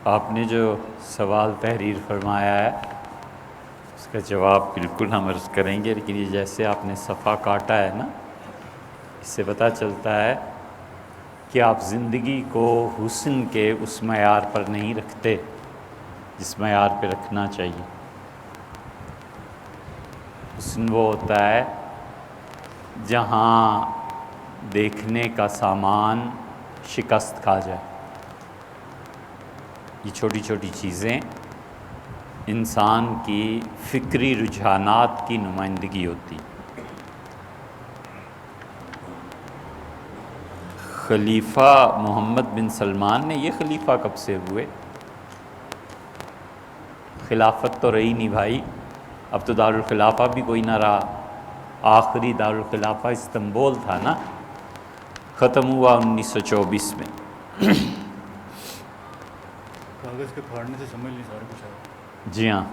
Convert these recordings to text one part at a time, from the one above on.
آپ نے جو سوال تحریر فرمایا ہے اس کا جواب بالکل ہم عرض کریں گے، لیکن یہ جیسے آپ نے صفحہ کاٹا ہے نا، اس سے پتہ چلتا ہے کہ آپ زندگی کو حسن کے اس معیار پر نہیں رکھتے جس معیار پہ رکھنا چاہیے۔ حسن وہ ہوتا ہے جہاں دیکھنے کا سامان شکست کھا جائے۔ یہ چھوٹی چھوٹی چیزیں انسان کی فکری رجحانات کی نمائندگی ہوتی۔ خلیفہ محمد بن سلمان نے، یہ خلیفہ کب سے ہوئے؟ خلافت تو رہی نہیں بھائی، اب تو دارالخلافہ بھی کوئی نہ رہا۔ آخری دارالخلافہ استنبول تھا نا، ختم ہوا 1924 میں۔ کاغذ کے پھاڑنے سے سمجھ نہیں سارا کچھ آیا۔ جی ہاں،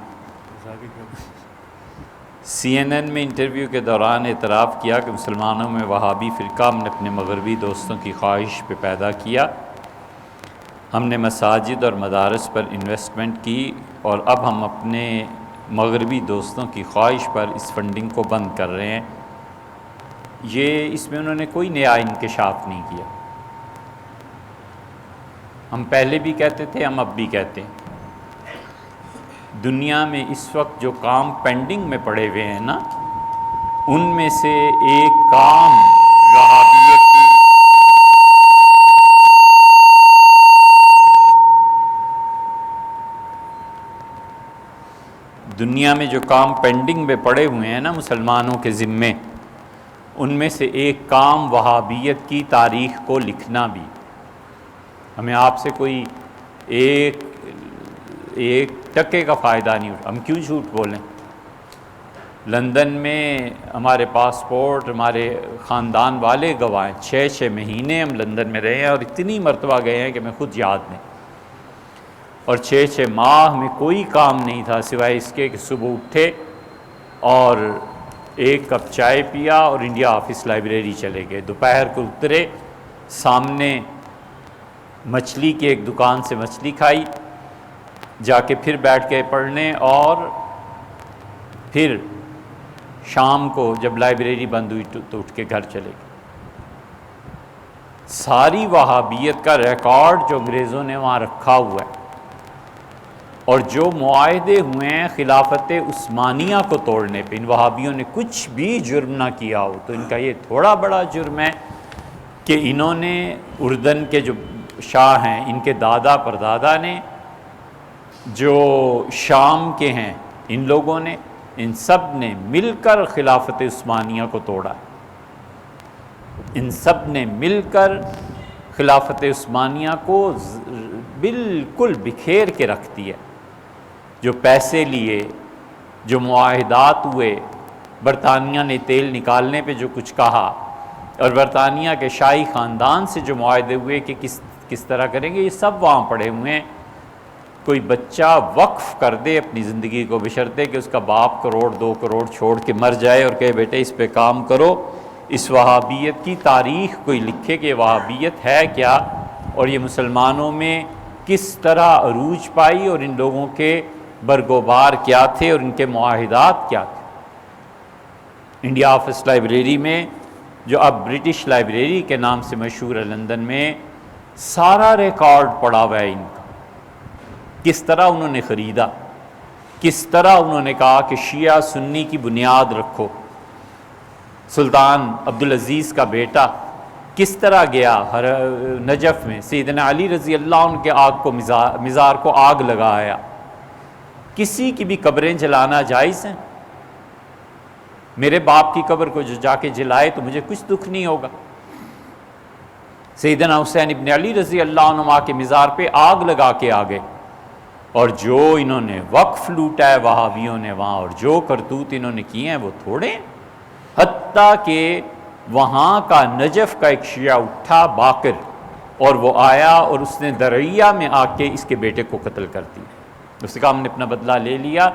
سی این این میں انٹرویو کے دوران اعتراف کیا کہ مسلمانوں میں وہابی فرقہ ہم نے اپنے مغربی دوستوں کی خواہش پہ پیدا کیا۔ ہم نے مساجد اور مدارس پر انویسٹمنٹ کی اور اب ہم اپنے مغربی دوستوں کی خواہش پر اس فنڈنگ کو بند کر رہے ہیں۔ یہ اس میں انہوں نے کوئی نیا انکشاف نہیں کیا۔ ہم پہلے بھی کہتے تھے، ہم اب بھی کہتے ہیں، دنیا میں اس وقت جو کام پینڈنگ میں پڑے ہوئے ہیں نا، ان میں سے ایک کام وہابیت کی دنیا میں جو کام پینڈنگ میں پڑے ہوئے ہیں نا مسلمانوں کے ذمے، ان میں سے ایک کام وہابیت کی تاریخ کو لکھنا بھی۔ ہمیں آپ سے کوئی ایک ٹکے کا فائدہ نہیں اٹھا، ہم کیوں جھوٹ بولیں؟ لندن میں ہمارے پاسپورٹ، ہمارے خاندان والے گواہ ہیں، 6 مہینے ہم لندن میں رہے ہیں اور اتنی مرتبہ گئے ہیں کہ میں خود یاد نہیں۔ اور 6 ماہ میں کوئی کام نہیں تھا سوائے اس کے کہ صبح اٹھے اور ایک کپ چائے پیا اور انڈیا آفس لائبریری چلے گئے، دوپہر کو اترے، سامنے مچھلی کی ایک دکان سے مچھلی کھائی، جا کے پھر بیٹھ کے پڑھنے، اور پھر شام کو جب لائبریری بند ہوئی تو اٹھ کے گھر چلے گئے۔ ساری وہابیت کا ریکارڈ جو انگریزوں نے وہاں رکھا ہوا ہے، اور جو معاہدے ہوئے ہیں خلافت عثمانیہ کو توڑنے پہ، ان وہابیوں نے کچھ بھی جرم نہ کیا ہو، تو ان کا یہ تھوڑا بڑا جرم ہے کہ انہوں نے اردن کے جو شاہ ہیں، ان کے دادا پردادا نے، جو شام کے ہیں ان لوگوں نے، ان سب نے مل کر خلافت عثمانیہ کو توڑا۔ ان سب نے مل کر خلافت عثمانیہ کو بالکل بکھیر کے رکھ دیا۔ جو پیسے لیے، جو معاہدات ہوئے، برطانیہ نے تیل نکالنے پہ جو کچھ کہا، اور برطانیہ کے شاہی خاندان سے جو معاہدے ہوئے کہ کس طرح کریں گے، یہ سب وہاں پڑے ہوئے ہیں۔ کوئی بچہ وقف کر دے اپنی زندگی کو، بشرطے کہ اس کا باپ 1-2 کروڑ چھوڑ کے مر جائے اور کہے بیٹے اس پہ کام کرو، اس وہابیت کی تاریخ کوئی لکھے کہ وہابیت ہے کیا، اور یہ مسلمانوں میں کس طرح عروج پائی، اور ان لوگوں کے برگوبار کیا تھے اور ان کے معاہدات کیا تھے۔ انڈیا آفس لائبریری میں، جو اب برٹش لائبریری کے نام سے مشہور ہے لندن میں، سارا ریکارڈ پڑا ہوا ہے ان کا، کس طرح انہوں نے خریدا، کس طرح انہوں نے کہا کہ شیعہ سنی کی بنیاد رکھو۔ سلطان عبدالعزیز کا بیٹا کس طرح گیا نجف میں، سیدنا علی رضی اللہ عنہ کے آگ کو مزار کو آگ لگایا۔ کسی کی بھی قبریں جلانا جائز ہیں؟ میرے باپ کی قبر کو جو جا کے جلائے تو مجھے کچھ دکھ نہیں ہوگا۔ سیدنا حسین ابن علی رضی اللہ عنہ کے مزار پہ آگ لگا کے آ گئے، اور جو انہوں نے وقف لوٹا ہے وہابیوں نے وہاں، اور جو کرتوت انہوں نے کیے ہیں وہ تھوڑے ہیں۔ حتیٰ کہ وہاں کا نجف کا ایک شیعہ اٹھا باقر، اور وہ آیا اور اس نے درعیہ میں آ کے اس کے بیٹے کو قتل کر دیا۔ اس نے کہا ہم نے اپنا بدلہ لے لیا،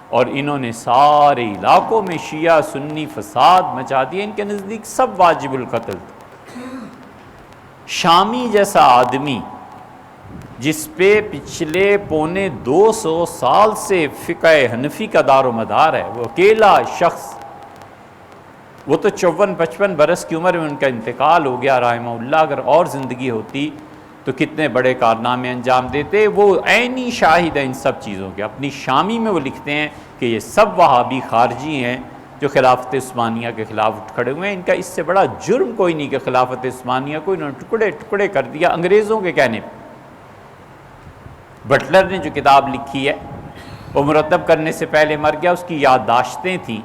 اور انہوں نے سارے علاقوں میں شیعہ سنی فساد مچا دیا۔ ان کے نزدیک سب واجب القتل تھے۔ شامی جیسا آدمی جس پہ پچھلے 250 سال سے فقہ حنفی کا دار و مدار ہے، وہ اکیلا شخص، وہ تو 54-55 برس کی عمر میں ان کا انتقال ہو گیا رحمہ اللہ. اگر اور زندگی ہوتی تو کتنے بڑے کارنامے انجام دیتے. وہ عینی شاہد ہیں ان سب چیزوں کے. اپنی شامی میں وہ لکھتے ہیں کہ یہ سب وہابی خارجی ہیں جو خلافت عثمانیہ کے خلاف اٹھ کھڑے ہوئے ہیں. ان کا اس سے بڑا جرم کوئی نہیں کہ خلافت عثمانیہ کو انہوں نے ٹکڑے ٹکڑے کر دیا انگریزوں کے کہنے پہ. بٹلر نے جو کتاب لکھی ہے وہ مرتب کرنے سے پہلے مر گیا، اس کی یادداشتیں تھیں.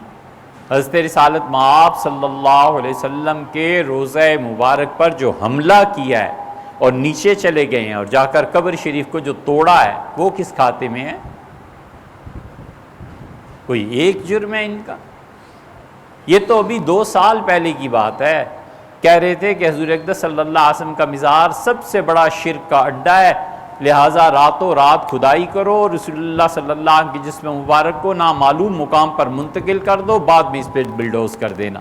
حضرت رسالت مآب صلی اللہ علیہ وسلم کے روضہ مبارک پر جو حملہ کیا ہے اور نیچے چلے گئے ہیں اور جا کر قبر شریف کو جو توڑا ہے، وہ کس کھاتے میں ہے؟ کوئی ایک جرم ہے ان کا؟ یہ تو ابھی 2 سال پہلے کی بات ہے. کہہ رہے تھے کہ حضور اقدس صلی اللہ علیہ وسلم کا مزار سب سے بڑا شرک کا اڈا ہے، لہٰذا راتوں رات کھدائی کرو اور رسول اللہ صلی اللہ علیہ وسلم کے جسم مبارک کو نامعلوم مقام پر منتقل کر دو، بعد میں اس پہ بلڈوز کر دینا.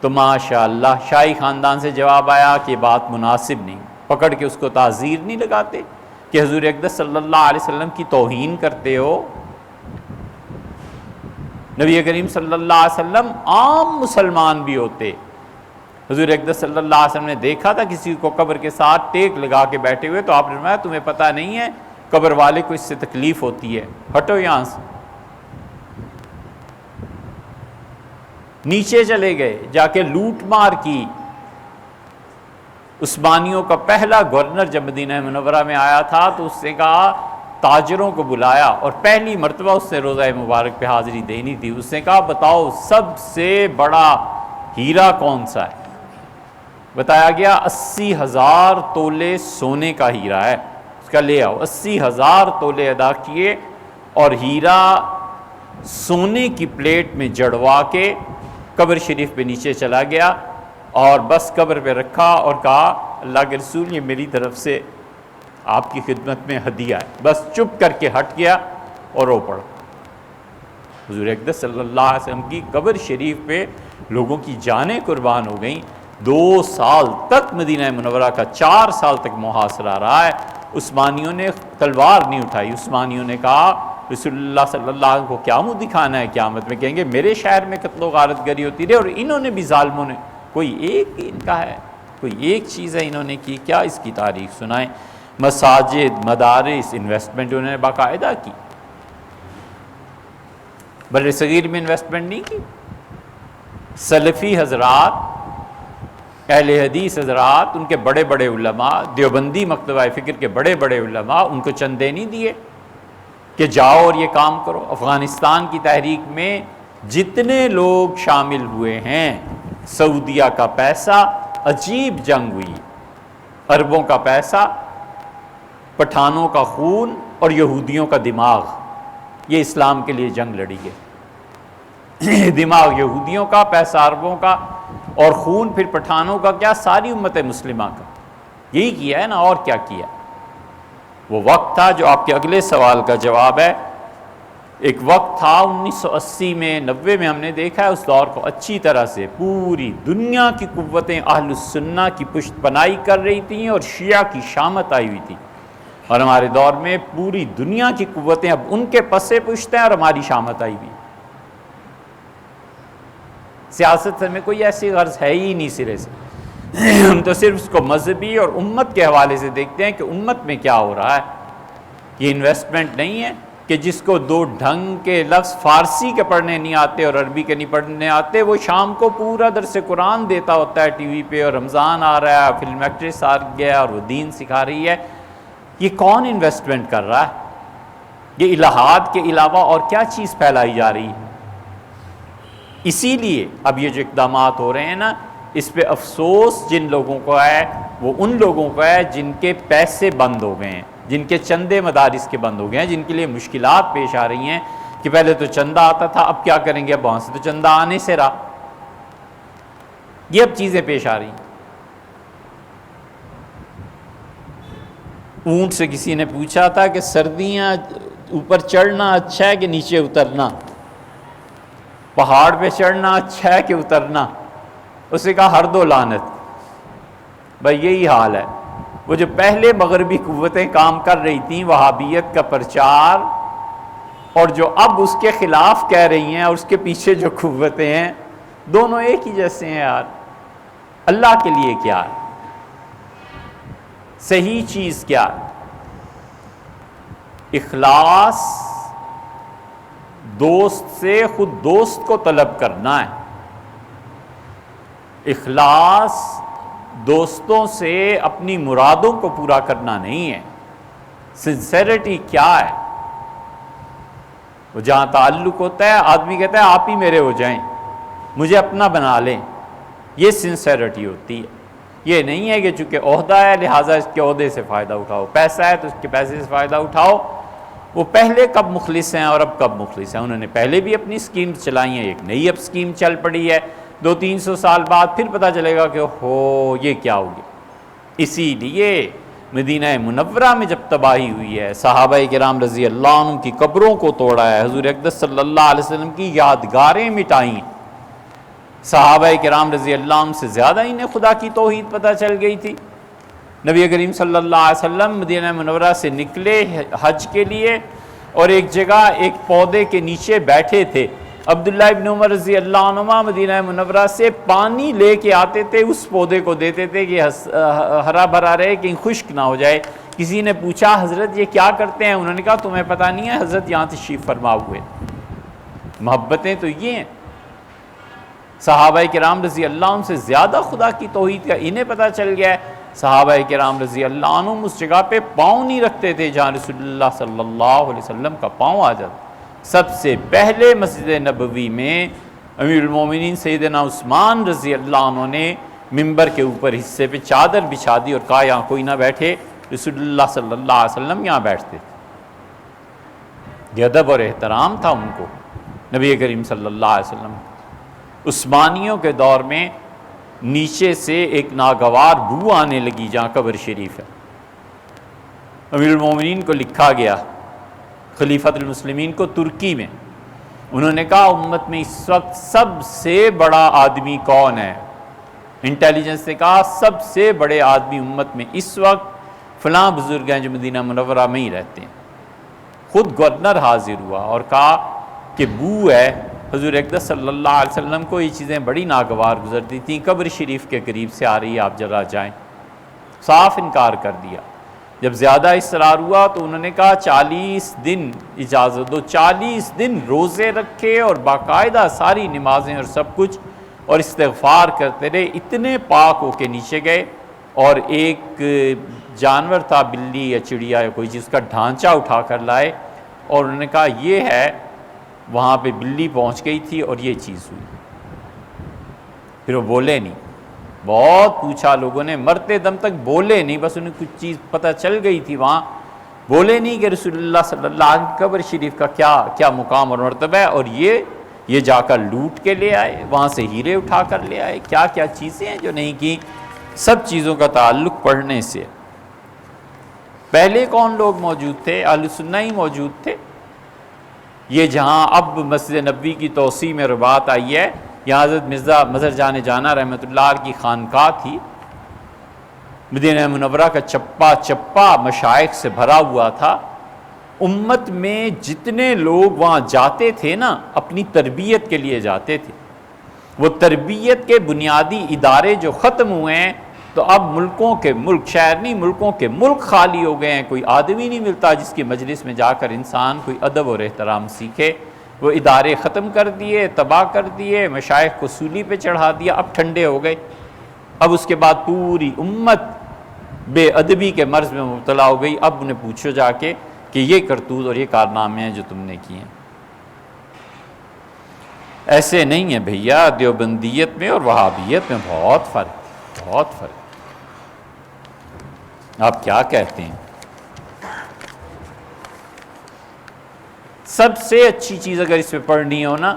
تو ماشاء اللہ شاہی خاندان سے جواب آیا کہ یہ بات مناسب نہیں. پکڑ کے اس کو تعزیر نہیں لگاتے کہ حضور اقدس صلی اللہ علیہ وسلم کی توہین کرتے ہو. نبی کریم صلی اللہ علیہ وسلم عام مسلمان بھی ہوتے. حضور اقدس صلی اللہ علیہ وسلم نے دیکھا تھا کسی کو قبر کے ساتھ ٹیک لگا کے بیٹھے ہوئے، تو آپ نے فرمایا تمہیں پتہ نہیں ہے قبر والے کو اس سے تکلیف ہوتی ہے، ہٹو یہاں سے. نیچے چلے گئے، جا کے لوٹ مار کی. عثمانیوں کا پہلا گورنر جب مدینہ منورہ میں آیا تھا تو اس نے کہا تاجروں کو بلایا، اور پہلی مرتبہ اس نے روضہ مبارک پہ حاضری دینی تھی. اس نے کہا بتاؤ سب سے بڑا ہیرا کون سا ہے؟ بتایا گیا 80,000 تولے سونے کا ہیرا ہے. اس کا لے آؤ. 80,000 تولے ادا کیے اور ہیرا سونے کی پلیٹ میں جڑوا کے قبر شریف پہ نیچے چلا گیا اور بس قبر پہ رکھا اور کہا اللہ کے رسول یہ میری طرف سے آپ کی خدمت میں ہدیہ ہے. بس چپ کر کے ہٹ گیا اور رو پڑا. حضور اقدس صلی اللہ علیہ وسلم کی قبر شریف پہ لوگوں کی جانیں قربان ہو گئیں. 2 سال تک مدینہ منورہ کا 4 سال تک محاصرہ رہا ہے. عثمانیوں نے تلوار نہیں اٹھائی. عثمانیوں نے کہا رسول اللہ صلی اللہ علیہ وسلم کو کیا منہ دکھانا ہے قیامت میں؟ کہیں گے میرے شہر میں قتل و غارت گری ہوتی رہی. اور انہوں نے بھی ظالموں نے کوئی ایک ان کا ہے، کوئی ایک چیز ہے انہوں نے کی کیا؟ اس کی تاریخ سنائیں. مساجد، مدارس، انویسٹمنٹ انہوں نے باقاعدہ کی. بر صغیر میں انویسٹمنٹ نہیں کی. سلفی حضرات، اہل حدیث حضرات، ان کے بڑے بڑے علماء، دیوبندی مکتبہ فکر کے بڑے بڑے علماء، ان کو چندے نہیں دیے کہ جاؤ اور یہ کام کرو. افغانستان کی تحریک میں جتنے لوگ شامل ہوئے ہیں، سعودیہ کا پیسہ، عجیب جنگ ہوئی، عربوں کا پیسہ، پٹھانوں کا خون اور یہودیوں کا دماغ، یہ اسلام کے لیے جنگ لڑی گئی. دماغ یہودیوں کا، پیسہ عربوں کا، اور خون پھر پٹھانوں کا، کیا ساری امت مسلمہ کا. یہی کیا ہے نا، اور کیا کیا. وہ وقت تھا جو آپ کے اگلے سوال کا جواب ہے. ایک وقت تھا 1980 میں 90 میں ہم نے دیکھا ہے اس دور کو اچھی طرح سے پوری دنیا کی قوتیں اہل السنہ کی پشت پناہی کر رہی تھیں اور شیعہ کی شامت آئی ہوئی تھی. اور ہمارے دور میں پوری دنیا کی قوتیں اب ان کے پسے پشت ہیں اور ہماری شامت آئی ہوئی. سیاست سے ہمیں کوئی ایسی غرض ہے ہی نہیں سرے سے. ہم تو صرف اس کو مذہبی اور امت کے حوالے سے دیکھتے ہیں کہ امت میں کیا ہو رہا ہے. یہ انویسٹمنٹ نہیں ہے کہ جس کو 2 ڈھنگ کے لفظ فارسی کے پڑھنے نہیں آتے اور عربی کے نہیں پڑھنے آتے، وہ شام کو پورا درس قرآن دیتا ہوتا ہے ٹی وی پہ، اور رمضان آ رہا ہے، فلم ایکٹریس آ گیا اور وہ دین سکھا رہی ہے. یہ کون انویسٹمنٹ کر رہا ہے؟ یہ الہات کے علاوہ اور کیا چیز پھیلائی جا رہی ہے؟ اسی لیے اب یہ جو اقدامات ہو رہے ہیں نا، اس پہ افسوس جن لوگوں کو ہے وہ ان لوگوں کو ہے جن کے پیسے بند ہو گئے ہیں، جن کے چندے مدارس کے بند ہو گئے ہیں، جن کے لیے مشکلات پیش آ رہی ہیں کہ پہلے تو چندہ آتا تھا، اب کیا کریں گے، اب وہاں سے تو چندہ آنے سے رہا. یہ اب چیزیں پیش آ رہی ہیں. اونٹ سے کسی نے پوچھا تھا کہ سردیاں اوپر چڑھنا اچھا ہے کہ نیچے اترنا، پہاڑ پہ چڑھنا اچھا ہے کہ اترنا؟ اس نے کہا ہر دو لعنت. بھائی یہی حال ہے. وہ جو پہلے مغربی قوتیں کام کر رہی تھیں وہابیت کا پرچار، اور جو اب اس کے خلاف کہہ رہی ہیں، اور اس کے پیچھے جو قوتیں ہیں، دونوں ایک ہی جیسے ہیں یار۔ اللہ کے لیے کیا ہے صحیح چیز؟ کیا ہے؟ اخلاص دوست سے خود دوست کو طلب کرنا ہے۔ اخلاص دوستوں سے اپنی مرادوں کو پورا کرنا نہیں ہے۔ سنسیریٹی کیا ہے؟ وہ جہاں تعلق ہوتا ہے آدمی کہتا ہے آپ ہی میرے ہو جائیں، مجھے اپنا بنا لیں، یہ سنسیریٹی ہوتی ہے۔ یہ نہیں ہے کہ چونکہ عہدہ ہے لہٰذا اس کے عہدے سے فائدہ اٹھاؤ، پیسہ ہے تو اس کے پیسے سے فائدہ اٹھاؤ۔ وہ پہلے کب مخلص ہیں اور اب کب مخلص ہیں؟ انہوں نے پہلے بھی اپنی سکیم چلائی ہیں، ایک نئی اب سکیم چل پڑی ہے، 200-300 سال بعد پھر پتہ چلے گا کہ ہو یہ کیا ہو گیا۔ اسی لیے مدینہ منورہ میں جب تباہی ہوئی ہے، صحابہ کرام رضی اللہ عنہ کی قبروں کو توڑا ہے، حضور اقدس صلی اللہ علیہ وسلم کی یادگاریں مٹائی ہیں۔ صحابہ کرام رضی اللہ عنہ سے زیادہ انہیں خدا کی توحید پتہ چل گئی تھی۔ نبی کریم صلی اللہ علیہ وسلم مدینہ منورہ سے نکلے حج کے لیے، اور ایک جگہ ایک پودے کے نیچے بیٹھے تھے۔ عبداللہ ابن عمر رضی اللہ عنہما مدینہ منورہ سے پانی لے کے آتے تھے، اس پودے کو دیتے تھے کہ ہرا بھرا رہے، کہیں خشک نہ ہو جائے۔ کسی نے پوچھا حضرت یہ کیا کرتے ہیں؟ انہوں نے کہا تمہیں پتہ نہیں ہے، حضرت یہاں تشریف فرما ہوئے۔ محبتیں تو یہ ہیں۔ صحابہ کرام رضی اللہ عنہ سے زیادہ خدا کی توحید کا انہیں پتہ چل گیا ہے۔ صحابہ کرام رضی اللہ عنہ اس جگہ پہ پاؤں نہیں رکھتے تھے جہاں رسول اللہ صلی اللہ علیہ وسلم کا پاؤں آ جاتا۔ سب سے پہلے مسجد نبوی میں امیر المومنین سیدنا عثمان رضی اللہ عنہ نے ممبر کے اوپر حصے پہ چادر بچھا دی اور کہا یہاں کوئی نہ بیٹھے، رسول اللہ صلی اللہ علیہ وسلم یہاں بیٹھتے تھے۔ یہ ادب اور احترام تھا ان کو نبی کریم صلی اللہ علیہ وسلم۔ عثمانیوں کے دور میں نیچے سے ایک ناگوار بو آنے لگی جہاں قبر شریف ہے۔ امیر المومنین کو لکھا گیا، خلیفۃ المسلمین کو ترکی میں، انہوں نے کہا امت میں اس وقت سب سے بڑا آدمی کون ہے؟ انٹیلیجنس نے کہا سب سے بڑے آدمی امت میں اس وقت فلاں بزرگ ہیں جو مدینہ منورہ میں ہی رہتے ہیں۔ خود گورنر حاضر ہوا اور کہا کہ بو ہے، حضور اقدس صلی اللہ علیہ وسلم کو یہ چیزیں بڑی ناگوار گزرتی تھیں، قبر شریف کے قریب سے آ رہی ہے، آپ ذرا جائیں۔ صاف انکار کر دیا۔ جب زیادہ اصرار ہوا تو انہوں نے کہا 40 دن اجازت دو، 40 دن روزے رکھے اور باقاعدہ ساری نمازیں اور سب کچھ، اور استغفار کرتے رہے۔ اتنے پاک ہو کے نیچے گئے اور ایک جانور تھا، بلی یا چڑیا یا کوئی چیز، کا ڈھانچہ اٹھا کر لائے، اور انہوں نے کہا یہ ہے، وہاں پہ بلی پہنچ گئی تھی اور یہ چیز ہوئی۔ پھر وہ بولے نہیں، بہت پوچھا لوگوں نے، مرتے دم تک بولے نہیں، بس انہیں کچھ چیز پتہ چل گئی تھی وہاں، بولے نہیں کہ رسول اللہ صلی اللہ علیہ وسلم قبر شریف کا کیا مقام اور مرتبہ ہے، اور یہ جا کر لوٹ کے لے آئے، وہاں سے ہیرے اٹھا کر لے آئے، کیا کیا چیزیں ہیں جو نہیں کی۔ سب چیزوں کا تعلق پڑھنے سے۔ پہلے کون لوگ موجود تھے؟ اہل سنہ ہی موجود تھے۔ یہ جہاں اب مسجد نبوی کی توسیع میں رباط آئی ہے، یہاں حضرت مرزا مظہر جان جانا رحمۃ اللہ علیہ کی خانقاہ تھی۔ مدینہ منورہ کا چپا چپا مشائخ سے بھرا ہوا تھا۔ امت میں جتنے لوگ وہاں جاتے تھے نا، اپنی تربیت کے لیے جاتے تھے۔ وہ تربیت کے بنیادی ادارے جو ختم ہوئے ہیں، تو اب ملکوں کے ملک، شہر نہیں ملکوں کے ملک خالی ہو گئے ہیں۔ کوئی آدمی نہیں ملتا جس کی مجلس میں جا کر انسان کوئی ادب اور احترام سیکھے۔ وہ ادارے ختم کر دیے، تباہ کر دیے، مشائخ کو سولی پہ چڑھا دیا، اب ٹھنڈے ہو گئے۔ اب اس کے بعد پوری امت بے ادبی کے مرض میں مبتلا ہو گئی۔ اب انہیں پوچھو جا کے کہ یہ کرتوت اور یہ کارنامے ہیں جو تم نے کیے ہیں۔ ایسے نہیں ہے بھیا، دیوبندیت میں اور وہابیت میں بہت فرق، بہت فرق۔ آپ کیا کہتے ہیں؟ سب سے اچھی چیز اگر اس پہ پڑھنی ہو نا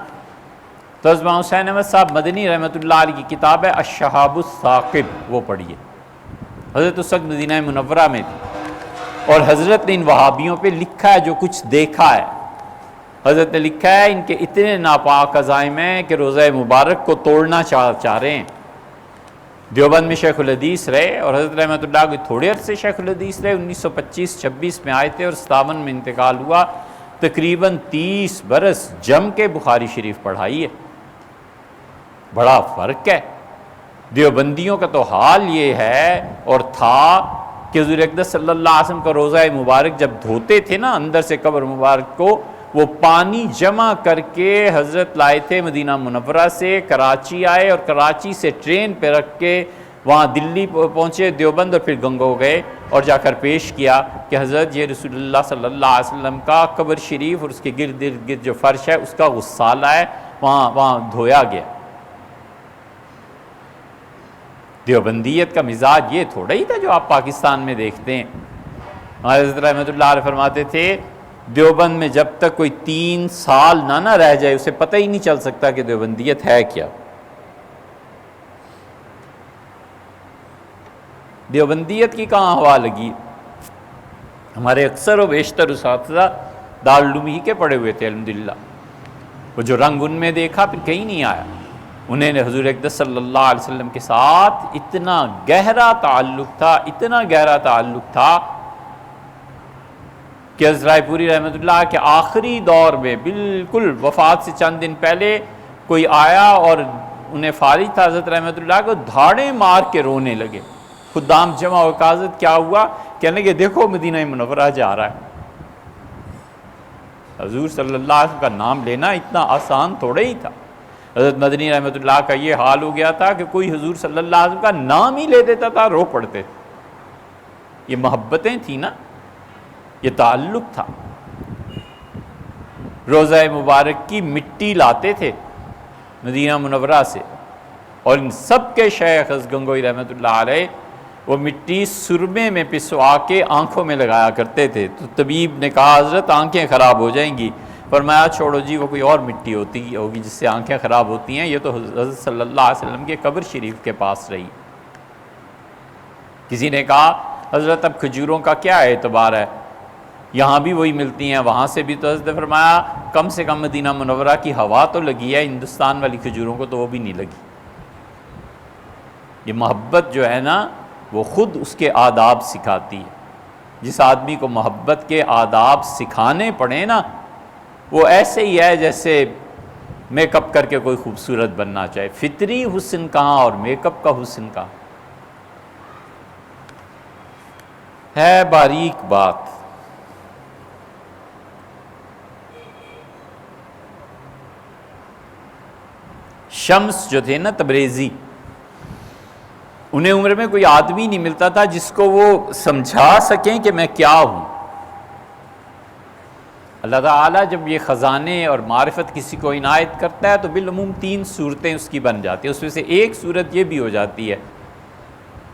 تو عثمان حسین احمد صاحب مدنی رحمۃ اللہ علیہ کی کتاب ہے الشہاب الثاقب، وہ پڑھیے۔ حضرت اس وقت مدینہ منورہ میں تھی اور حضرت نے ان وہابیوں پہ لکھا ہے جو کچھ دیکھا ہے۔ حضرت نے لکھا ہے ان کے اتنے ناپاک عزائم ہیں کہ روزہ مبارک کو توڑنا چاہ رہے ہیں۔ دیوبند میں شیخ الحدیث رہے اور حضرت رحمۃ اللہ کو تھوڑے عرصے شیخ الحدیث رہے. 1925-26 میں آئے تھے اور 57 میں انتقال ہوا. تقریباً 30 برس جم کے بخاری شریف پڑھائی ہے. بڑا فرق ہے. دیوبندیوں کا تو حال یہ ہے اور تھا کہ حضور اقدس صلی اللہ علیہ وسلم کا روضہ مبارک جب دھوتے تھے نا اندر سے قبر مبارک کو، وہ پانی جمع کر کے حضرت لائے تھے مدینہ منورہ سے. کراچی آئے اور کراچی سے ٹرین پہ رکھ کے وہاں دلی پہنچے دیوبند اور پھر گنگو گئے اور جا کر پیش کیا کہ حضرت یہ رسول اللہ صلی اللہ علیہ وسلم کا قبر شریف اور اس کے گرد گرد جو فرش ہے اس کا غسالہ ہے، وہاں دھویا گیا. دیوبندیت کا مزاج یہ تھوڑا ہی تھا جو آپ پاکستان میں دیکھتے ہیں. ہمارے حضرت رحمۃ اللہ علیہ فرماتے تھے دیوبند میں جب تک کوئی 3 سال نہ رہ جائے اسے پتہ ہی نہیں چل سکتا کہ دیوبندیت ہے کیا. دیوبندیت کی کہاں ہوا لگی؟ ہمارے اکثر و بیشتر اساتذہ دارالعلوم ہی کے پڑھے ہوئے تھے الحمدللہ. وہ جو رنگ ان میں دیکھا پھر کہیں نہیں آیا. انہیں نے حضور اقدس صلی اللہ علیہ وسلم کے ساتھ اتنا گہرا تعلق تھا کہ حضرت رائے پوری رحمۃ اللہ کے آخری دور میں بالکل وفات سے چند دن پہلے کوئی آیا اور انہیں فارغ تھا حضرت رحمۃ اللہ کو، دھاڑیں مار کے رونے لگے. خدام جمع و حضرت کیا ہوا؟ کہنے لگے دیکھو مدینہ منورہ جا رہا ہے. حضور صلی اللہ علیہ وسلم کا نام لینا اتنا آسان تھوڑا ہی تھا. حضرت مدنی رحمۃ اللہ کا یہ حال ہو گیا تھا کہ کوئی حضور صلی اللہ علیہ وسلم کا نام ہی لے دیتا تھا رو پڑتے. یہ محبتیں تھیں نا، یہ تعلق تھا. روضہ مبارک کی مٹی لاتے تھے مدینہ منورہ سے اور ان سب کے شیخ گنگوئی رحمۃ اللہ علیہ وہ مٹی سرمے میں پسوا کے آنکھوں میں لگایا کرتے تھے. تو طبیب نے کہا حضرت آنکھیں خراب ہو جائیں گی. فرمایا چھوڑو جی، وہ کوئی اور مٹی ہوگی جس سے آنکھیں خراب ہوتی ہیں، یہ تو حضرت صلی اللہ علیہ وسلم کے قبر شریف کے پاس رہی. کسی نے کہا حضرت اب کھجوروں کا کیا اعتبار ہے، یہاں بھی وہی ملتی ہیں وہاں سے بھی. تو حضرت نے فرمایا کم سے کم مدینہ منورہ کی ہوا تو لگی ہے، ہندوستان والی کھجوروں کو تو وہ بھی نہیں لگی. یہ محبت جو ہے نا وہ خود اس کے آداب سکھاتی ہے. جس آدمی کو محبت کے آداب سکھانے پڑے نا وہ ایسے ہی ہے جیسے میک اپ کر کے کوئی خوبصورت بننا چاہے. فطری حسن کہاں اور میک اپ کا حسن کہاں؟ ہے باریک بات. شمس جو تھے نا تبریزی، انہیں عمر میں کوئی آدمی نہیں ملتا تھا جس کو وہ سمجھا سکیں کہ میں کیا ہوں. اللہ تعالیٰ جب یہ خزانے اور معرفت کسی کو عنایت کرتا ہے تو بالعموم 3 صورتیں اس کی بن جاتی ہیں. اس میں سے ایک صورت یہ بھی ہو جاتی ہے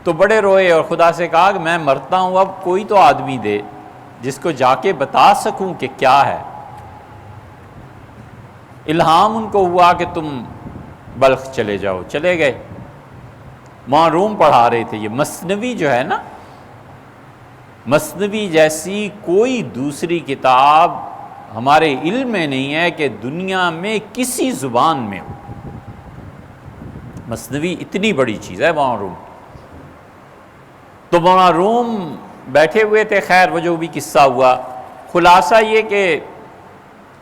تو بڑے روئے اور خدا سے کہا کہ میں مرتا ہوں، اب کوئی تو آدمی دے جس کو جا کے بتا سکوں کہ کیا ہے. الہام ان کو ہوا کہ تم بلخ چلے جاؤ. چلے گئے. معروم پڑھا رہے تھے. یہ مثنوی جو ہے نا، مثنوی جیسی کوئی دوسری کتاب ہمارے علم میں نہیں ہے کہ دنیا میں کسی زبان میں ہو. مثنوی اتنی بڑی چیز ہے. معروم تو معروم بیٹھے ہوئے تھے. خیر وہ جو بھی قصہ ہوا، خلاصہ یہ کہ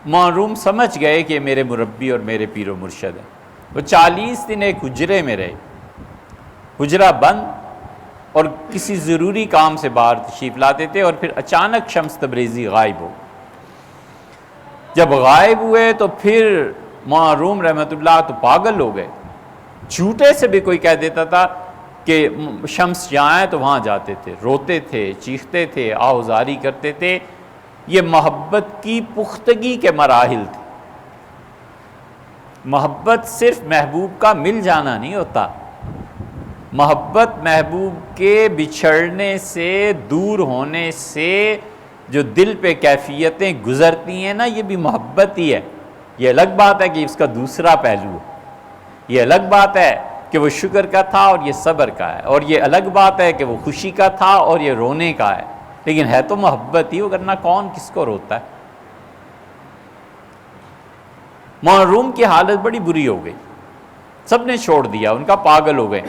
معروم سمجھ گئے کہ میرے مربی اور میرے پیر و مرشد ہیں. وہ 40 دن ایک حجرے میں رہے، حجرہ بند، اور کسی ضروری کام سے باہر تشریف لاتے تھے اور پھر اچانک شمس تبریزی غائب ہو. جب غائب ہوئے تو پھر معروم رحمۃ اللہ تو پاگل ہو گئے. جھوٹے سے بھی کوئی کہہ دیتا تھا کہ شمس جہاں ہے تو وہاں جاتے تھے، روتے تھے، چیختے تھے، آہوزاری کرتے تھے. یہ محبت کی پختگی کے مراحل تھے. محبت صرف محبوب کا مل جانا نہیں ہوتا. محبت محبوب کے بچھڑنے سے، دور ہونے سے جو دل پہ کیفیتیں گزرتی ہیں نا، یہ بھی محبت ہی ہے. یہ الگ بات ہے کہ اس کا دوسرا پہلو ہے. یہ الگ بات ہے کہ وہ شکر کا تھا اور یہ صبر کا ہے، اور یہ الگ بات ہے کہ وہ خوشی کا تھا اور یہ رونے کا ہے. لیکن ہے تو محبت ہی، ورنہ کون کس کو روتا ہے. معروم کی حالت بڑی بری ہو گئی. سب نے چھوڑ دیا، ان کا پاگل ہو گئے.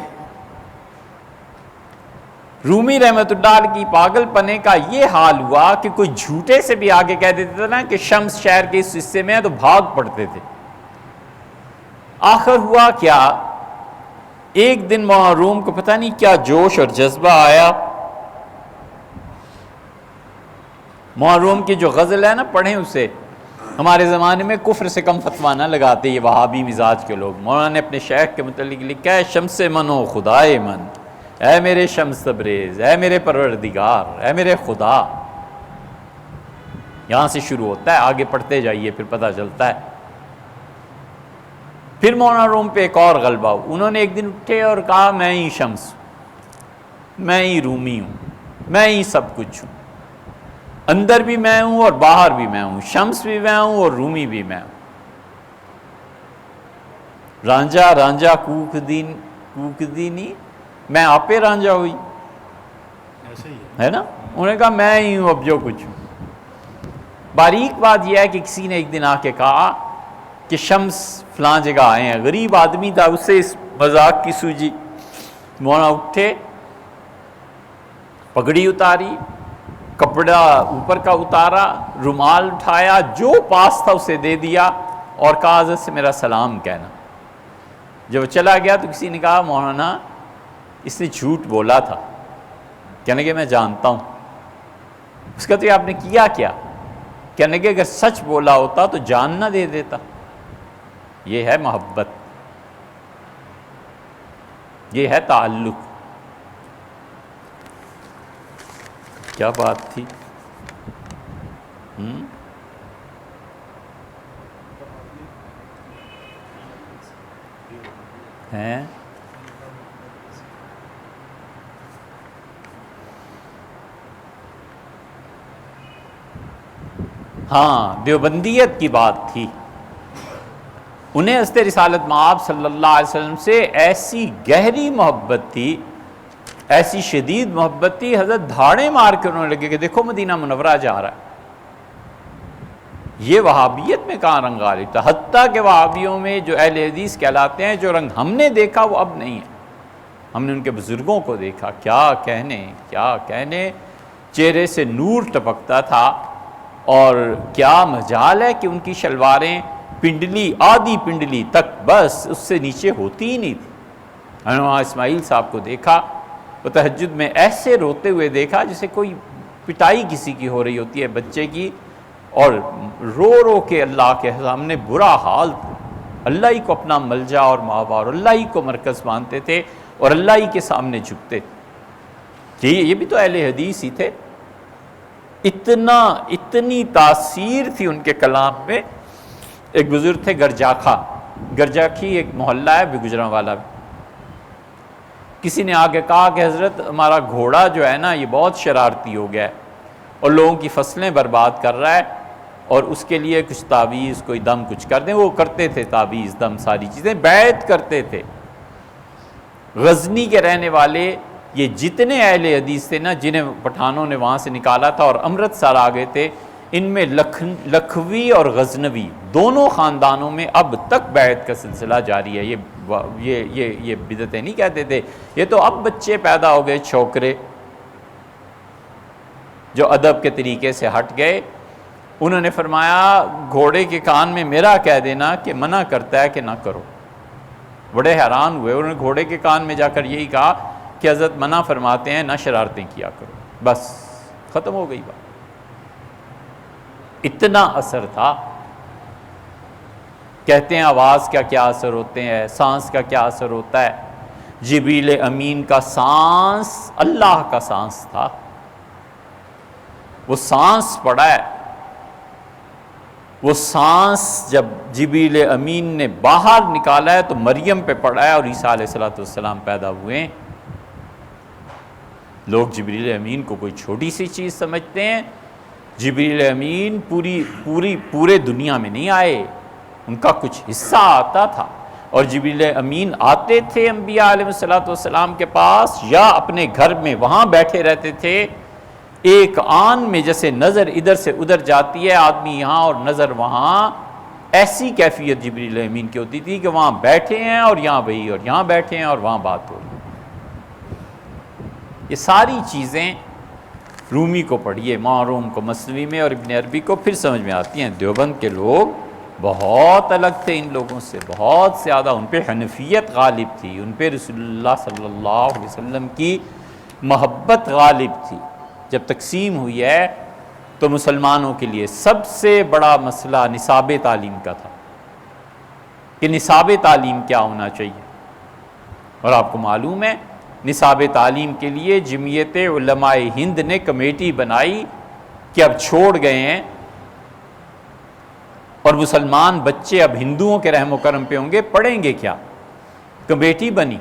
رومی رحمۃ اللہ کی پاگل پنے کا یہ حال ہوا کہ کوئی جھوٹے سے بھی آگے کہہ دیتے تھے نا کہ شمس شہر کے اس حصے میں ہے تو بھاگ پڑتے تھے۔ آخر ہوا کیا، ایک دن مولانا روم کو پتہ نہیں کیا جوش اور جذبہ آیا۔ مولانا روم کی جو غزل ہے نا، پڑھیں اسے، ہمارے زمانے میں کفر سے کم فتویٰ نہ لگاتے یہ وہابی مزاج کے لوگ۔ مولانا نے اپنے شیخ کے متعلق لکھا ہے، شمس من و خدائے من، اے میرے شمس تبریز، اے میرے پروردگار، اے میرے خدا۔ یہاں سے شروع ہوتا ہے، آگے پڑھتے جائیے پھر پتہ چلتا ہے۔ پھر مولانا روم پہ ایک اور غلبہ ہو، انہوں نے ایک دن اٹھے اور کہا میں ہی شمس ہوں، میں ہی رومی ہوں، میں ہی سب کچھ ہوں، اندر بھی میں ہوں اور باہر بھی میں ہوں، شمس بھی میں ہوں اور رومی بھی میں ہوں۔ رانجھا رانجھا کوک دینی میں آپے رانجھا ہوئی، ایسے ہی ہے نا؟ انہوں نے کہا میں ہی ہوں اب جو کچھ ہوں۔ باریک بات یہ ہے کہ کسی نے ایک دن آ کے کہا کہ شمس فلاں جگہ آئے ہیں، غریب آدمی تھا، اس سے اس مذاق کی سوجی۔ مولانا اٹھے، پگڑی اتاری، کپڑا اوپر کا اتارا، رومال اٹھایا، جو پاس تھا اسے دے دیا اور کہا حضرت سے میرا سلام کہنا۔ جب وہ چلا گیا تو کسی نے کہا مولانا اس نے جھوٹ بولا تھا، کہنے کہ میں جانتا ہوں۔ اس کا تو یہ آپ نے کیا کیا؟ کہنے کہ اگر سچ بولا ہوتا تو جان نہ دے دیتا۔ یہ ہے محبت، یہ ہے تعلق۔ کیا بات تھی؟ ہیں ہاں، دیوبندیت کی بات تھی۔ انہیں حضرت رسالت مآب صلی اللہ علیہ وسلم سے ایسی گہری محبت تھی، ایسی شدید محبت تھی، حضرت دھاڑے مار کے انہوں نے لگے کہ دیکھو مدینہ منورہ جا رہا ہے۔ یہ وہابیت میں کہاں رنگ غالب تھا؟ حتیٰ کہ وہابیوں میں جو اہل حدیث کہلاتے ہیں، جو رنگ ہم نے دیکھا وہ اب نہیں ہے۔ ہم نے ان کے بزرگوں کو دیکھا، کیا کہنے، چہرے سے نور ٹپکتا تھا، اور کیا مجال ہے کہ ان کی شلواریں پنڈلی، آدھی پنڈلی تک، بس اس سے نیچے ہوتی ہی نہیں تھی۔ ہم نے وہاں اسماعیل صاحب کو دیکھا، وہ تہجد میں ایسے روتے ہوئے دیکھا جیسے کوئی پٹائی کسی کی ہو رہی ہوتی ہے بچے کی، اور رو رو کے اللہ کے سامنے برا حال تھا۔ اللہ ہی کو اپنا ملجا اور ماوا اور اللہ ہی کو مرکز مانتے تھے اور اللہ ہی کے سامنے جھکتے تھے۔ یہ بھی تو اہل حدیث ہی تھے۔ اتنی تاثیر تھی ان کے کلام میں۔ ایک بزرگ تھے گرجاکھی ایک محلہ ہے بھی گجرانوالا میں۔ کسی نے آگے کہا کہ حضرت ہمارا گھوڑا جو ہے نا یہ بہت شرارتی ہو گیا ہے اور لوگوں کی فصلیں برباد کر رہا ہے، اور اس کے لیے کچھ تعویذ، کوئی دم کچھ کر دیں۔ وہ کرتے تھے تعویذ دم ساری چیزیں، بیعت کرتے تھے۔ غزنی کے رہنے والے یہ جتنے اہل حدیث تھے نا، جنہیں پٹھانوں نے وہاں سے نکالا تھا اور امرتسر آ گئے تھے، ان میں لکھوی اور غزنوی دونوں خاندانوں میں اب تک بیعت کا سلسلہ جاری ہے۔ یہ بدعتیں نہیں کہتے تھے، یہ تو اب بچے پیدا ہو گئے چھوکرے جو ادب کے طریقے سے ہٹ گئے۔ انہوں نے فرمایا گھوڑے کے کان میں میرا کہہ دینا کہ منع کرتا ہے کہ نہ کرو۔ بڑے حیران ہوئے، انہوں نے گھوڑے کے کان میں جا کر یہی کہا کہ حضرت منع فرماتے ہیں نہ شرارتیں کیا کرو، بس ختم ہو گئی بات۔ اتنا اثر تھا۔ کہتے ہیں آواز کا کیا اثر ہوتے ہیں، سانس کا کیا اثر ہوتا ہے۔ جبریل امین کا سانس اللہ کا سانس تھا، وہ سانس پڑا ہے۔ وہ سانس جب جبریل امین نے باہر نکالا ہے تو مریم پہ پڑا ہے اور عیسیٰ علیہ السلام پیدا ہوئے۔ لوگ جبریل امین کو کوئی چھوٹی سی چیز سمجھتے ہیں۔ جبریل امین پورے دنیا میں نہیں آئے، ان کا کچھ حصہ آتا تھا، اور جبریل امین آتے تھے انبیاء علیہ السلام کے پاس، یا اپنے گھر میں وہاں بیٹھے رہتے تھے۔ ایک آن میں جیسے نظر ادھر سے ادھر جاتی ہے، آدمی یہاں اور نظر وہاں، ایسی کیفیت جبریل امین کی ہوتی تھی کہ وہاں بیٹھے ہیں اور یہاں وہی، اور یہاں بیٹھے ہیں اور وہاں بات ہو رہی ہے۔ یہ ساری چیزیں رومی کو پڑھیے، معروم کو مصنوی میں اور ابن عربی کو، پھر سمجھ میں آتی ہیں۔ دیوبند کے لوگ بہت الگ تھے ان لوگوں سے، بہت زیادہ، ان پہ حنفیت غالب تھی، ان پہ رسول اللہ صلی اللہ علیہ وسلم کی محبت غالب تھی۔ جب تقسیم ہوئی ہے تو مسلمانوں کے لیے سب سے بڑا مسئلہ نصاب تعلیم کا تھا کہ نصاب تعلیم کیا ہونا چاہیے، اور آپ کو معلوم ہے نصاب تعلیم کے لیے جمعیت علماء ہند نے کمیٹی بنائی کہ اب چھوڑ گئے ہیں اور مسلمان بچے اب ہندوؤں کے رحم و کرم پہ ہوں گے، پڑھیں گے کیا؟ کمیٹی بنی،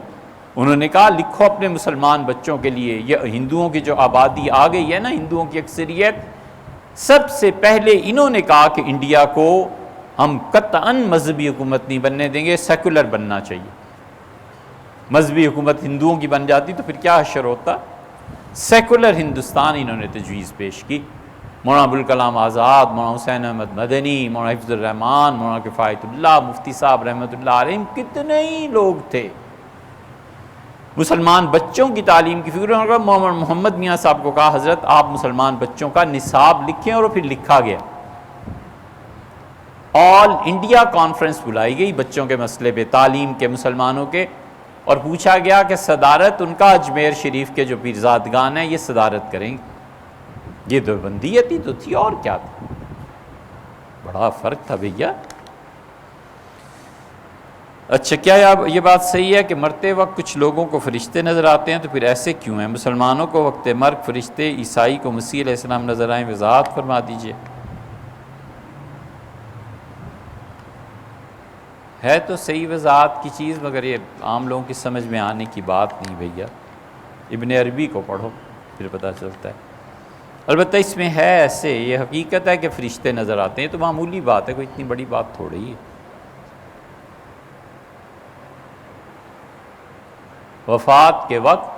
انہوں نے کہا لکھو اپنے مسلمان بچوں کے لیے، یہ ہندوؤں کی جو آبادی آ گئی ہے نا، ہندوؤں کی اکثریت، سب سے پہلے انہوں نے کہا کہ انڈیا کو ہم قطعاً مذہبی حکومت نہیں بننے دیں گے، سیکولر بننا چاہیے۔ مذہبی حکومت ہندوؤں کی بن جاتی تو پھر کیا حشر ہوتا؟ سیکولر ہندوستان انہوں نے تجویز پیش کی۔ مولانا ابوالکلام آزاد، مولانا حسین احمد مدنی، مولانا حفظ الرحمان، مولانا کفایت اللہ، مفتی صاحب رحمۃ اللہ علیہ، کتنے ہی لوگ تھے مسلمان بچوں کی تعلیم کی فکر۔ محمد میاں صاحب کو کہا حضرت آپ مسلمان بچوں کا نصاب لکھیں، اور پھر لکھا گیا۔ آل انڈیا کانفرنس بلائی گئی بچوں کے مسئلے پہ، تعلیم کے، مسلمانوں کے، اور پوچھا گیا کہ صدارت ان کا اجمیر شریف کے جو پیرزادگان ہیں یہ صدارت کریں گے۔ یہ دیوبندیت ہی تو تھی، اور کیا تھا؟ بڑا فرق تھا بھیا۔ اچھا، کیا یہ بات صحیح ہے کہ مرتے وقت کچھ لوگوں کو فرشتے نظر آتے ہیں؟ تو پھر ایسے کیوں ہیں؟ مسلمانوں کو وقت مرگ فرشتے، عیسائی کو مسیح علیہ السلام نظر آئیں، وضاحت فرما دیجئے۔ ہے تو صحیح وضاحت کی چیز، مگر یہ عام لوگوں کی سمجھ میں آنے کی بات نہیں بھیا۔ ابن عربی کو پڑھو پھر پتہ چلتا ہے۔ البتہ اس میں ہے ایسے، یہ حقیقت ہے کہ فرشتے نظر آتے ہیں، تو معمولی بات ہے، کوئی اتنی بڑی بات تھوڑی ہے۔ وفات کے وقت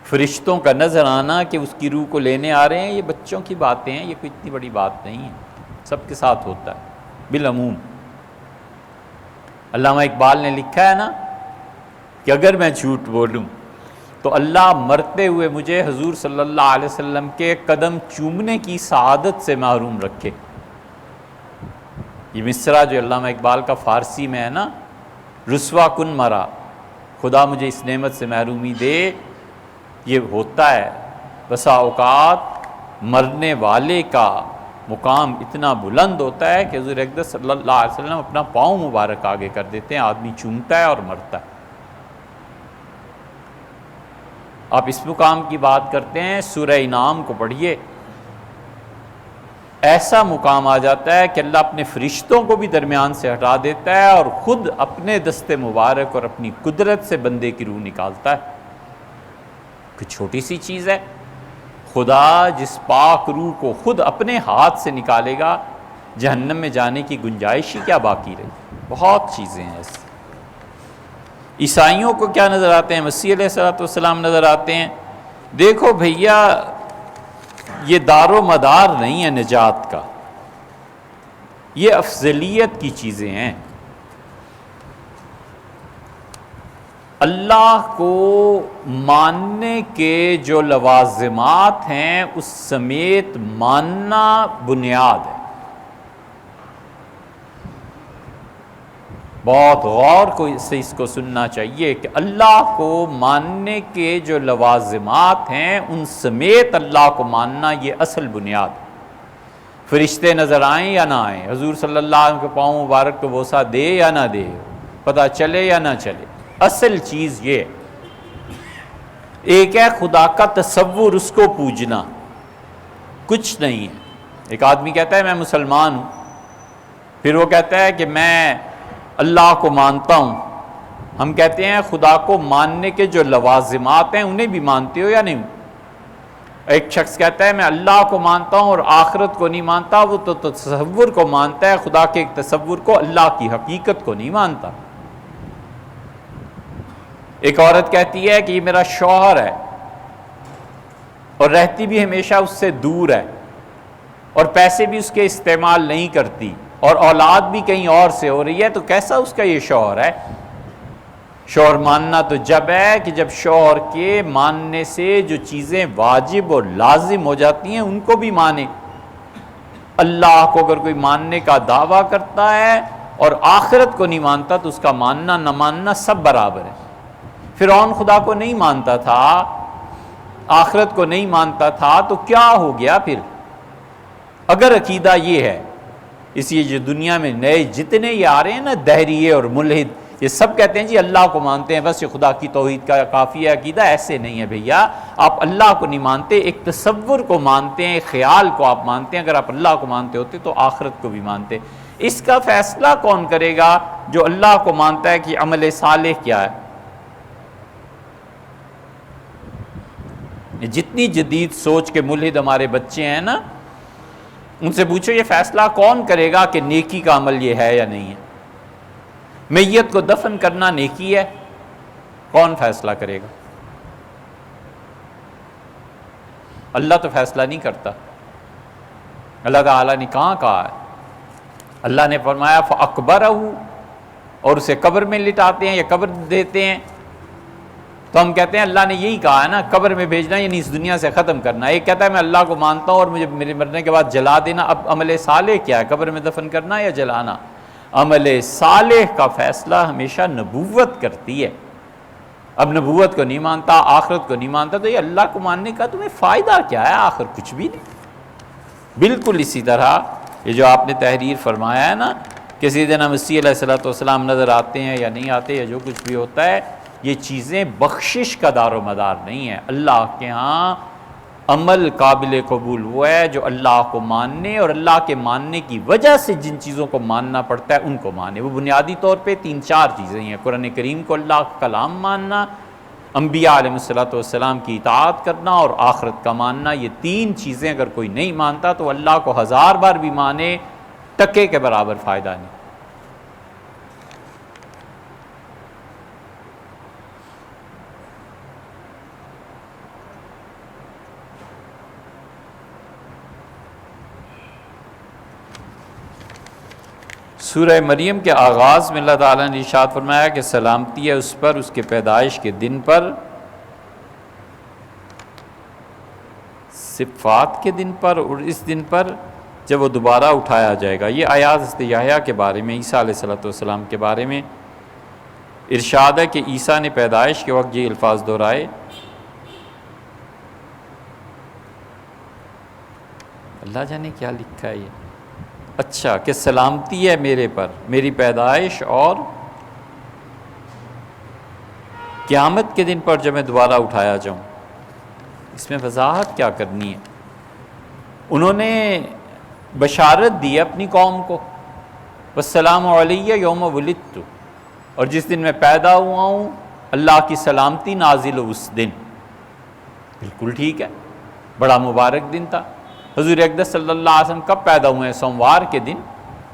فرشتوں کا نظر آنا کہ اس کی روح کو لینے آ رہے ہیں، یہ بچوں کی باتیں ہیں، یہ کوئی اتنی بڑی بات نہیں ہے، سب کے ساتھ ہوتا ہے بالعموم۔ علامہ اقبال نے لکھا ہے نا کہ اگر میں جھوٹ بولوں تو اللہ مرتے ہوئے مجھے حضور صلی اللہ علیہ وسلم کے قدم چومنے کی سعادت سے محروم رکھے۔ یہ مصرع جو علامہ اقبال کا فارسی میں ہے نا، رسوا کن مرا، خدا مجھے اس نعمت سے محرومی دے، یہ ہوتا ہے۔ بسا اوقات مرنے والے کا مقام اتنا بلند ہوتا ہے کہ حضور اقدس صلی اللہ علیہ وسلم اپنا پاؤں مبارک آگے کر دیتے ہیں، آدمی چومتا ہے اور مرتا ہے۔ آپ اس مقام کی بات کرتے ہیں، سورہ انعام کو پڑھیے، ایسا مقام آ جاتا ہے کہ اللہ اپنے فرشتوں کو بھی درمیان سے ہٹا دیتا ہے اور خود اپنے دست مبارک اور اپنی قدرت سے بندے کی روح نکالتا ہے۔ کوئی چھوٹی سی چیز ہے، خدا جس پاک روح کو خود اپنے ہاتھ سے نکالے گا، جہنم میں جانے کی گنجائش ہی کیا باقی رہی؟ بہت چیزیں ہیں ایسی۔ عیسائیوں کو کیا نظر آتے ہیں؟ مسیح علیہ السلام نظر آتے ہیں۔ دیکھو بھیا، یہ دار و مدار نہیں ہے نجات کا، یہ افضلیت کی چیزیں ہیں۔ اللہ کو ماننے کے جو لوازمات ہیں اس سمیت ماننا بنیاد ہے۔ بہت غور سے اس کو سننا چاہیے کہ اللہ کو ماننے کے جو لوازمات ہیں ان سمیت اللہ کو ماننا یہ اصل بنیاد ہے۔ فرشتے نظر آئیں یا نہ آئیں، حضور صلی اللہ علیہ وسلم کے پاؤں مبارک کو بوسہ دے یا نہ دے، پتہ چلے یا نہ چلے، اصل چیز یہ ہے۔ ایک ہے خدا کا تصور، اس کو پوجنا، کچھ نہیں ہے۔ ایک آدمی کہتا ہے میں مسلمان ہوں، پھر وہ کہتا ہے کہ میں اللہ کو مانتا ہوں۔ ہم کہتے ہیں خدا کو ماننے کے جو لوازمات ہیں انہیں بھی مانتے ہو یا نہیں؟ ایک شخص کہتا ہے میں اللہ کو مانتا ہوں اور آخرت کو نہیں مانتا، وہ تو تصور کو مانتا ہے، خدا کے ایک تصور کو، اللہ کی حقیقت کو نہیں مانتا۔ ایک عورت کہتی ہے کہ یہ میرا شوہر ہے اور رہتی بھی ہمیشہ اس سے دور ہے اور پیسے بھی اس کے استعمال نہیں کرتی اور اولاد بھی کہیں اور سے ہو رہی ہے، تو کیسا اس کا یہ شوہر ہے؟ شوہر ماننا تو جب ہے کہ جب شوہر کے ماننے سے جو چیزیں واجب اور لازم ہو جاتی ہیں ان کو بھی مانے۔ اللہ کو اگر کوئی ماننے کا دعویٰ کرتا ہے اور آخرت کو نہیں مانتا تو اس کا ماننا نہ ماننا سب برابر ہے۔ فرعون خدا کو نہیں مانتا تھا، آخرت کو نہیں مانتا تھا، تو کیا ہو گیا پھر؟ اگر عقیدہ یہ ہے، اس لیے جو دنیا میں نئے جتنے یہ آ رہے ہیں نا دہریے اور ملحد، یہ سب کہتے ہیں جی اللہ کو مانتے ہیں، بس یہ خدا کی توحید کا کافی ہے عقیدہ۔ ایسے نہیں ہے بھیا، آپ اللہ کو نہیں مانتے، ایک تصور کو مانتے ہیں، ایک خیال کو آپ مانتے ہیں۔ اگر آپ اللہ کو مانتے ہوتے تو آخرت کو بھی مانتے۔ اس کا فیصلہ کون کرے گا؟ جو اللہ کو مانتا ہے کہ عمل صالح کیا ہے۔ جتنی جدید سوچ کے ملحد ہمارے بچے ہیں نا، ان سے پوچھو یہ فیصلہ کون کرے گا کہ نیکی کا عمل یہ ہے یا نہیں ہے؟ میت کو دفن کرنا نیکی ہے، کون فیصلہ کرے گا؟ اللہ تو فیصلہ نہیں کرتا۔ اللہ تعالیٰ نے کہاں کہا ہے؟ اللہ نے فرمایا فَأَقْبَرَهُ، اور اسے قبر میں لٹاتے ہیں یا قبر دیتے ہیں۔ تو ہم کہتے ہیں اللہ نے یہی کہا ہے نا، قبر میں بھیجنا یعنی اس دنیا سے ختم کرنا۔ ایک کہتا ہے میں اللہ کو مانتا ہوں اور مجھے میرے مرنے کے بعد جلا دینا۔ اب عمل صالح کیا ہے؟ قبر میں دفن کرنا یا جلانا؟ عمل صالح کا فیصلہ ہمیشہ نبوت کرتی ہے۔ اب نبوت کو نہیں مانتا، آخرت کو نہیں مانتا، تو یہ اللہ کو ماننے کا تمہیں فائدہ کیا ہے؟ آخر کچھ بھی نہیں۔ بالکل اسی طرح یہ جو آپ نے تحریر فرمایا ہے نا کہ سیدنا مسیح علیہ السلام نظر آتے ہیں یا نہیں آتے یا جو کچھ بھی ہوتا ہے، یہ چیزیں بخشش کا دار و مدار نہیں ہے۔ اللہ کے ہاں عمل قابل قبول وہ ہے جو اللہ کو ماننے اور اللہ کے ماننے کی وجہ سے جن چیزوں کو ماننا پڑتا ہے ان کو مانے۔ وہ بنیادی طور پہ 3-4 چیزیں ہیں: قرآن کریم کو اللہ کا کلام ماننا، انبیاء علیہ السلام کی اطاعت کرنا اور آخرت کا ماننا۔ یہ 3 چیزیں اگر کوئی نہیں مانتا تو اللہ کو 1000 بار بھی مانے، ٹکے کے برابر فائدہ نہیں۔ سورہ مریم کے آغاز میں اللہ تعالیٰ نے ارشاد فرمایا کہ سلامتی ہے اس پر اس کے پیدائش کے دن پر، صفات کے دن پر، اور اس دن پر جب وہ دوبارہ اٹھایا جائے گا۔ یہ آیات حضرت یحییٰ کے بارے میں، عیسیٰ علیہ السلام کے بارے میں ارشاد ہے کہ عیسیٰ نے پیدائش کے وقت یہ الفاظ دہرائے۔ اللہ جانے کیا لکھا ہے یہ، اچھا کہ سلامتی ہے میرے پر، میری پیدائش اور قیامت کے دن پر جب میں دوبارہ اٹھایا جاؤں۔ اس میں وضاحت کیا کرنی ہے؟ انہوں نے بشارت دی اپنی قوم کو، والسلام علیہ یوم ولدت، اور جس دن میں پیدا ہوا ہوں اللہ کی سلامتی نازل ہو اس دن۔ بالکل ٹھیک ہے، بڑا مبارک دن تھا۔ حضور اقدس صلی اللہ علیہ وسلم کب پیدا ہوئے ہیں؟ سوموار کے دن۔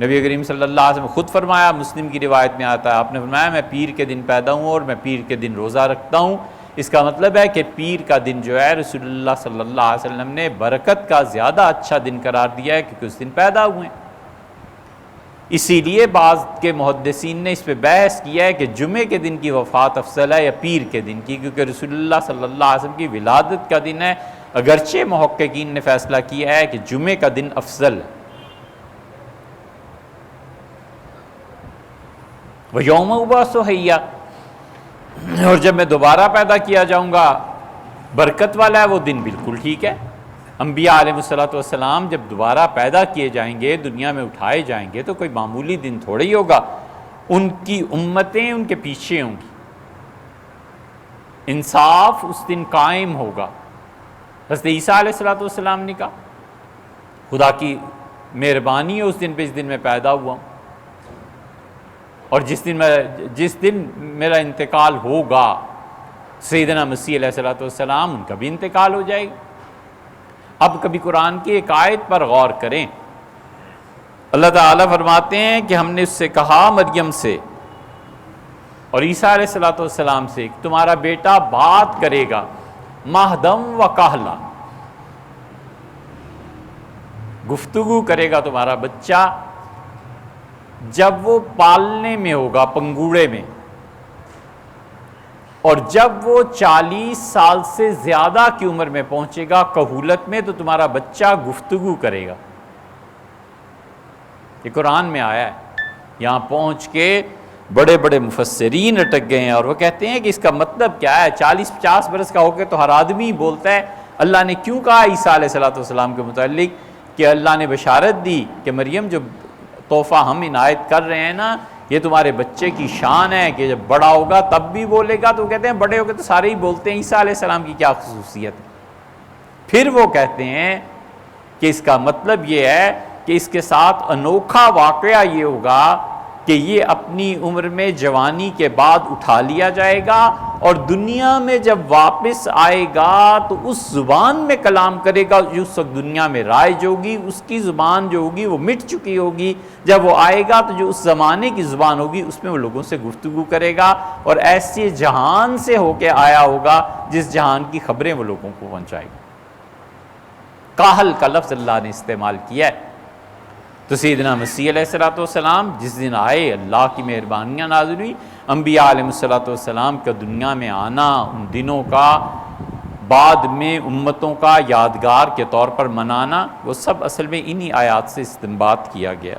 نبی کریم صلی اللہ علیہ وسلم خود فرمایا، مسلم کی روایت میں آتا ہے، آپ نے فرمایا میں پیر کے دن پیدا ہوں اور میں پیر کے دن روزہ رکھتا ہوں۔ اس کا مطلب ہے کہ پیر کا دن جو ہے رسول اللہ صلی اللہ علیہ وسلم نے برکت کا زیادہ اچھا دن قرار دیا ہے کیونکہ اس دن پیدا ہوئے ہیں۔ اسی لیے بعض کے محدثین نے اس پہ بحث کیا ہے کہ جمعے کے دن کی وفات افضل ہے یا پیر کے دن کی، کیونکہ رسول اللہ صلی اللہ علیہ وسلم کی ولادت کا دن ہے۔ اگرچہ محققین نے فیصلہ کیا ہے کہ جمعے کا دن افضل ہے۔ وَيَوْمَ أُبْعَثُ حَيًّا، اور جب میں دوبارہ پیدا کیا جاؤں گا برکت والا ہے وہ دن۔ بالکل ٹھیک ہے، انبیاء علیہ السلام جب دوبارہ پیدا کیے جائیں گے، دنیا میں اٹھائے جائیں گے، تو کوئی معمولی دن تھوڑا ہی ہوگا۔ ان کی امتیں ان کے پیچھے ہوں گی، انصاف اس دن قائم ہوگا۔ حضرت عیسیٰ علیہ السلام نے کہا خدا کی مہربانی ہے اس دن پہ، اس دن میں پیدا ہوا ہوں، اور جس دن میرا انتقال ہوگا سیدنا مسیح علیہ السلام ان کا بھی انتقال ہو جائے گا۔ اب کبھی قرآن کی ایک آیت پر غور کریں، اللہ تعالیٰ فرماتے ہیں کہ ہم نے اس سے کہا مریم سے اور عیسیٰ علیہ السلام سے کہ تمہارا بیٹا بات کرے گا، مہدم و کہلا، گفتگو کرے گا تمہارا بچہ جب وہ پالنے میں ہوگا، پنگوڑے میں۔ اور جب وہ 40 سال سے زیادہ کی عمر میں پہنچے گا کہولت میں تو تمہارا بچہ گفتگو کرے گا. یہ قرآن میں آیا ہے. یہاں پہنچ کے بڑے بڑے مفسرین اٹک گئے ہیں اور وہ کہتے ہیں کہ اس کا مطلب کیا ہے. 40-50 برس کا ہو کے تو ہر آدمی بولتا ہے. اللہ نے کیوں کہا عیسیٰ علیہ السلام کے متعلق کہ اللہ نے بشارت دی کہ مریم جو تحفہ ہم عنایت کر رہے ہیں نا یہ تمہارے بچے کی شان ہے کہ جب بڑا ہوگا تب بھی بولے گا. تو وہ کہتے ہیں بڑے ہو کے تو سارے ہی بولتے ہیں, عیسیٰ علیہ السلام کی کیا خصوصیت ہے. پھر وہ کہتے ہیں کہ اس کا مطلب یہ ہے کہ اس کے ساتھ انوکھا واقعہ یہ ہوگا کہ یہ اپنی عمر میں جوانی کے بعد اٹھا لیا جائے گا اور دنیا میں جب واپس آئے گا تو اس زبان میں کلام کرے گا جو اس وقت دنیا میں رائج ہوگی. اس کی زبان جو ہوگی وہ مٹ چکی ہوگی. جب وہ آئے گا تو جو اس زمانے کی زبان ہوگی اس میں وہ لوگوں سے گفتگو کرے گا اور ایسے جہان سے ہو کے آیا ہوگا جس جہان کی خبریں وہ لوگوں کو پہنچائے گا. کاہل کا لفظ اللہ نے استعمال کیا ہے. تو سیدنا مسیح علیہ السلام جس دن آئے اللہ کی مہربانیاں نازل ہوئی. انبیاء علیہ السلام کا دنیا میں آنا ان دنوں کا بعد میں امتوں کا یادگار کے طور پر منانا وہ سب اصل میں انہی آیات سے استنباط کیا گیا.